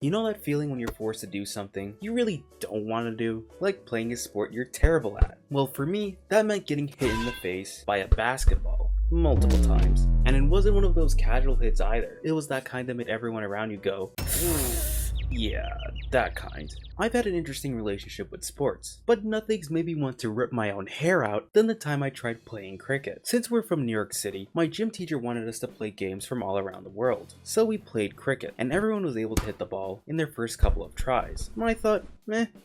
You know that feeling when you're forced to do something you really don't want to do? Like playing a sport you're terrible at. Well, for me, that meant getting hit in the face by a basketball multiple times. And it wasn't one of those casual hits either. It was that kind that made everyone around you go, yeah, that kind. I've had an interesting relationship with sports, but nothing's made me want to rip my own hair out than the time I tried playing cricket. Since we're from New York City, my gym teacher wanted us to play games from all around the world. So we played cricket, and everyone was able to hit the ball in their first couple of tries. And I thought,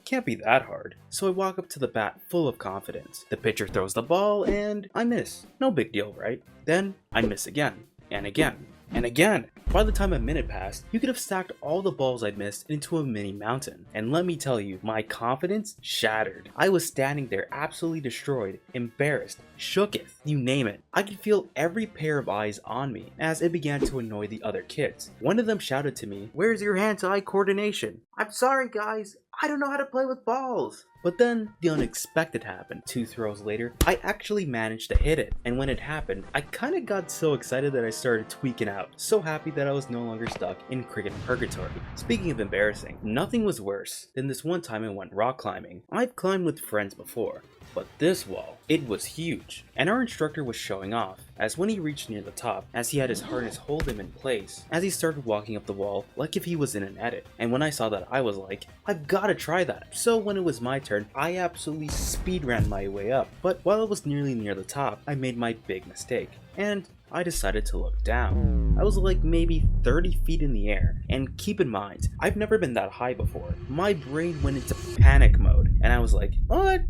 can't be that hard. So I walk up to the bat full of confidence. The pitcher throws the ball, and I miss. No big deal, right? Then I miss again, and again, and again. By the time a minute passed, you could have stacked all the balls I'd missed into a mini mountain. And let me tell you, my confidence shattered. I was standing there absolutely destroyed, embarrassed, shooketh, you name it. I could feel every pair of eyes on me as it began to annoy the other kids. One of them shouted to me, "Where's your hand-to-eye coordination?" "I'm sorry guys, I don't know how to play with balls." But then the unexpected happened. 2 throws later, I actually managed to hit it. And when it happened, I kinda got so excited that I started tweaking out. So happy that I was no longer stuck in cricket purgatory. Speaking of embarrassing, nothing was worse than this one time I went rock climbing. I've climbed with friends before, but this wall, it was huge. And our instructor was showing off, as when he reached near the top, as he had his harness hold him in place, as he started walking up the wall like if he was in an edit. And when I saw that, I was like, I've gotta try that. So when it was my turn, I absolutely speed ran my way up. But while I was nearly near the top, I made my big mistake, and I decided to look down. I was like maybe 30 feet in the air, and keep in mind, I've never been that high before. My brain went into panic mode, and I was like,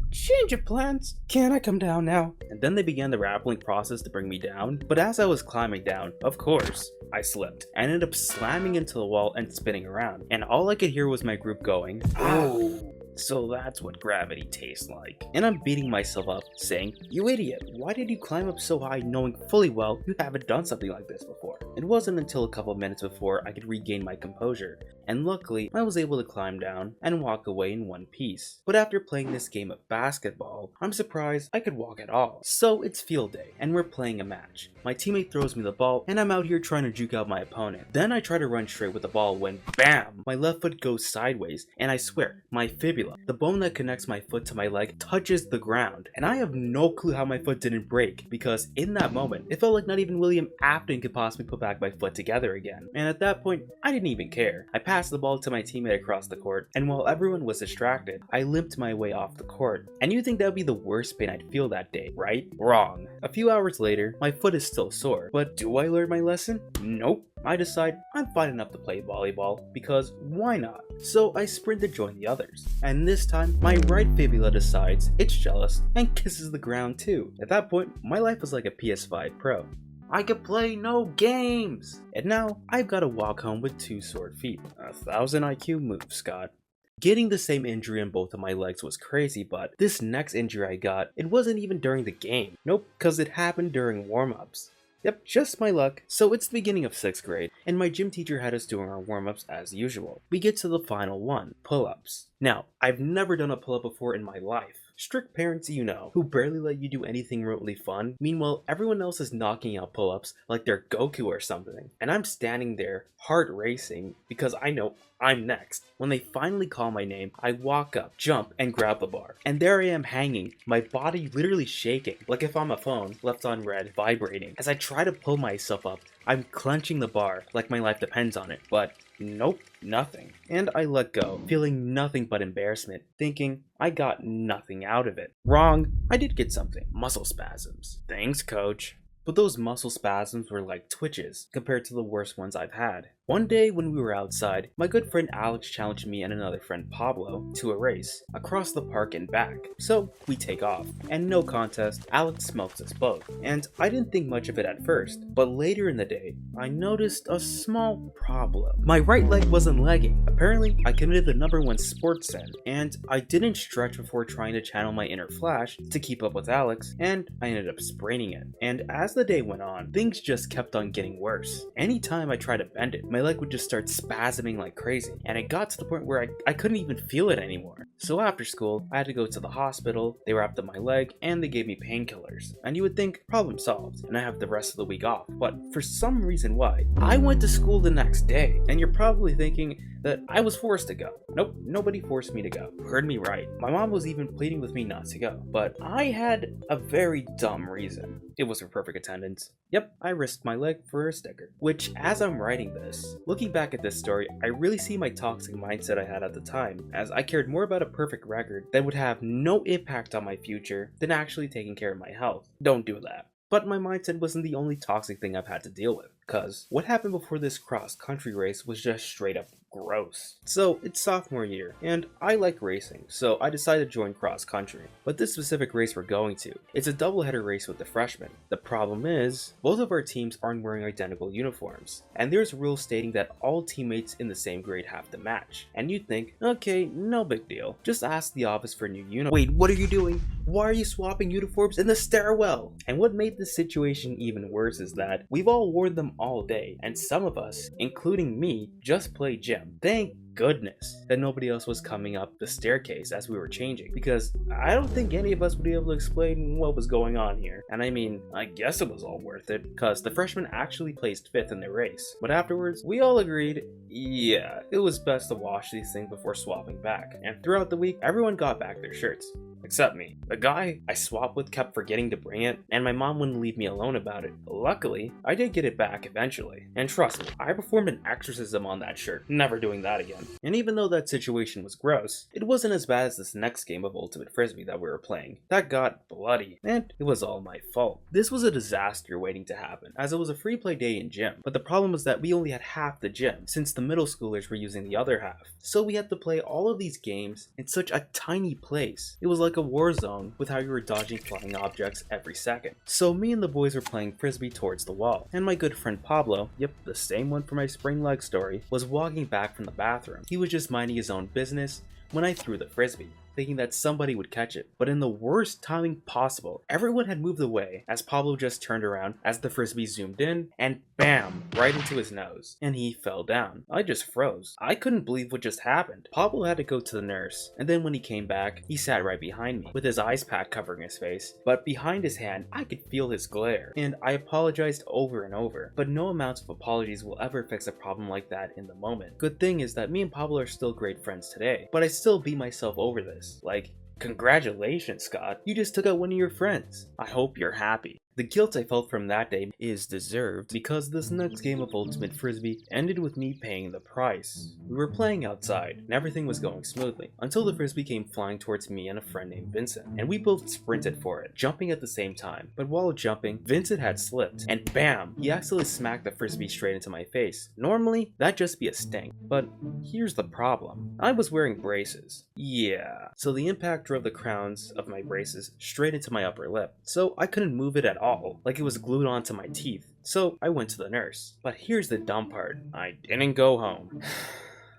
change of plans. Can I come down now? And then they began the rappelling process to bring me down, but as I was climbing down, of course, I slipped. I ended up slamming into the wall and spinning around, and all I could hear was my group going, "Oh. So that's what gravity tastes like." And I'm beating myself up, saying, "You idiot, why did you climb up so high knowing fully well you haven't done something like this before?" It wasn't until a couple minutes before I could regain my composure, and luckily I was able to climb down and walk away in one piece. But after playing this game of basketball, I'm surprised I could walk at all. So it's field day, and we're playing a match. My teammate throws me the ball, and I'm out here trying to juke out my opponent. Then I try to run straight with the ball when, BAM! My left foot goes sideways, and I swear, my fibula, the bone that connects my foot to my leg, touches the ground. And I have no clue how my foot didn't break, because in that moment, it felt like not even William Afton could possibly put back my foot together again. And at that point, I didn't even care. I passed the ball to my teammate across the court, and while everyone was distracted, I limped my way off the court. And you think that would be the worst pain I'd feel that day, right? Wrong. A few hours later, my foot is still sore. But do I learn my lesson? Nope. I decide I'm fine enough to play volleyball, because why not? So I sprint to join the others. And this time, my right fibula decides it's jealous and kisses the ground too. At that point, my life was like a PS5 Pro. I could play no games! And now, I've got to walk home with 2 sore feet. 1,000 IQ move, Scott. Getting the same injury on both of my legs was crazy, but this next injury I got, it wasn't even during the game. Nope, cause it happened during warm-ups. Yep, just my luck. So it's the beginning of 6th grade, and my gym teacher had us doing our warm-ups as usual. We get to the final one, pull-ups. Now, I've never done a pull-up before in my life. Strict parents, you know, who barely let you do anything remotely fun. Meanwhile, everyone else is knocking out pull-ups like they're Goku or something. And I'm standing there, heart racing, because I know I'm next. When they finally call my name, I walk up, jump, and grab the bar. And there I am hanging, my body literally shaking, like if I'm a phone, left on red, vibrating. As I try to pull myself up, I'm clenching the bar like my life depends on it, but nope, nothing. And I let go, feeling nothing but embarrassment, thinking I got nothing out of it. Wrong, I did get something. Muscle spasms. Thanks, coach. But those muscle spasms were like twitches compared to the worst ones I've had. One day when we were outside, my good friend Alex challenged me and another friend Pablo to a race across the park and back. So we take off, and no contest, Alex smokes us both. And I didn't think much of it at first, but later in the day, I noticed a small problem. My right leg wasn't legging. Apparently, I committed the #1 sports sin, and I didn't stretch before trying to channel my inner Flash to keep up with Alex, and I ended up spraining it. And as the day went on, things just kept on getting worse. Anytime I tried to bend it, my leg would just start spasming like crazy, and it got to the point where I couldn't even feel it anymore. So after school, I had to go to the hospital, they wrapped up my leg, and they gave me painkillers. And you would think, problem solved, and I have the rest of the week off. But for some reason why, I went to school the next day. And you're probably thinking, that I was forced to go. Nope, nobody forced me to go. Heard me right. My mom was even pleading with me not to go, but I had a very dumb reason. It was for perfect attendance. Yep, I risked my leg for a sticker. Which, as I'm writing this, looking back at this story, I really see my toxic mindset I had at the time, as I cared more about a perfect record that would have no impact on my future than actually taking care of my health. Don't do that. But my mindset wasn't the only toxic thing I've had to deal with, cause what happened before this cross-country race was just straight up gross. So it's sophomore year, and I like racing, so I decided to join cross-country. But this specific race we're going to, it's a doubleheader race with the freshmen. The problem is, both of our teams aren't wearing identical uniforms, and there's rules stating that all teammates in the same grade have to match. And you'd think, okay, no big deal, just ask the office for a new uniform. Wait, what are you doing? Why are you swapping uniforms in the stairwell? And what made this situation even worse is that we've all worn them all day, and some of us, including me, just play gym. Thank goodness that nobody else was coming up the staircase as we were changing, because I don't think any of us would be able to explain what was going on here. And I mean, I guess it was all worth it, because the freshmen actually placed 5th in the race. But afterwards, we all agreed, yeah, it was best to wash these things before swapping back. And throughout the week, everyone got back their shirts. Except me. The guy I swapped with kept forgetting to bring it, and my mom wouldn't leave me alone about it. Luckily, I did get it back eventually. And trust me, I performed an exorcism on that shirt, never doing that again. And even though that situation was gross, it wasn't as bad as this next game of Ultimate Frisbee that we were playing. That got bloody, and it was all my fault. This was a disaster waiting to happen, as it was a free play day in gym. But the problem was that we only had half the gym, since the middle schoolers were using the other half. So we had to play all of these games in such a tiny place. It was like a war zone with how you were dodging flying objects every second. So me and the boys were playing frisbee towards the wall, and my good friend Pablo, yep, the same one for my spring leg story, was walking back from the bathroom. He was just minding his own business when I threw the frisbee, thinking that somebody would catch it. But in the worst timing possible, everyone had moved away as Pablo just turned around as the frisbee zoomed in and bam, right into his nose, and he fell down. I just froze. I couldn't believe what just happened. Pablo had to go to the nurse, and then when he came back, he sat right behind me with his ice pack covering his face, but behind his hand, I could feel his glare, and I apologized over and over, but no amount of apologies will ever fix a problem like that in the moment. Good thing is that me and Pablo are still great friends today, but I still beat myself over this. Like, congratulations, Scott. You just took out one of your friends. I hope you're happy. The guilt I felt from that day is deserved because this next game of Ultimate Frisbee ended with me paying the price. We were playing outside and everything was going smoothly until the frisbee came flying towards me and a friend named Vincent, and we both sprinted for it, jumping at the same time. But while jumping, Vincent had slipped and bam, he accidentally smacked the frisbee straight into my face. Normally, that'd just be a sting, but here's the problem. I was wearing braces. Yeah, so the impact drove the crowns of my braces straight into my upper lip, so I couldn't move it at all. Like it was glued onto my teeth. So I went to the nurse. But here's the dumb part. I didn't go home.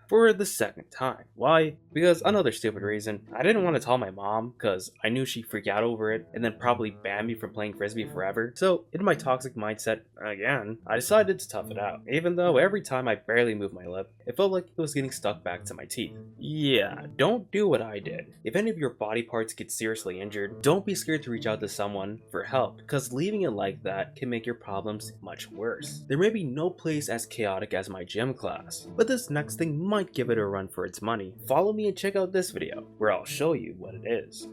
For the second time. Why? Because another stupid reason. I didn't want to tell my mom because I knew she'd freak out over it and then probably ban me from playing frisbee forever. So in my toxic mindset, again, I decided to tough it out. Even though every time I barely moved my lip, it felt like it was getting stuck back to my teeth. Yeah, don't do what I did. If any of your body parts get seriously injured, don't be scared to reach out to someone for help, because leaving it like that can make your problems much worse. There may be no place as chaotic as my gym class, but this next thing might give it a run for its money. Follow me and check out this video, where I'll show you what it is.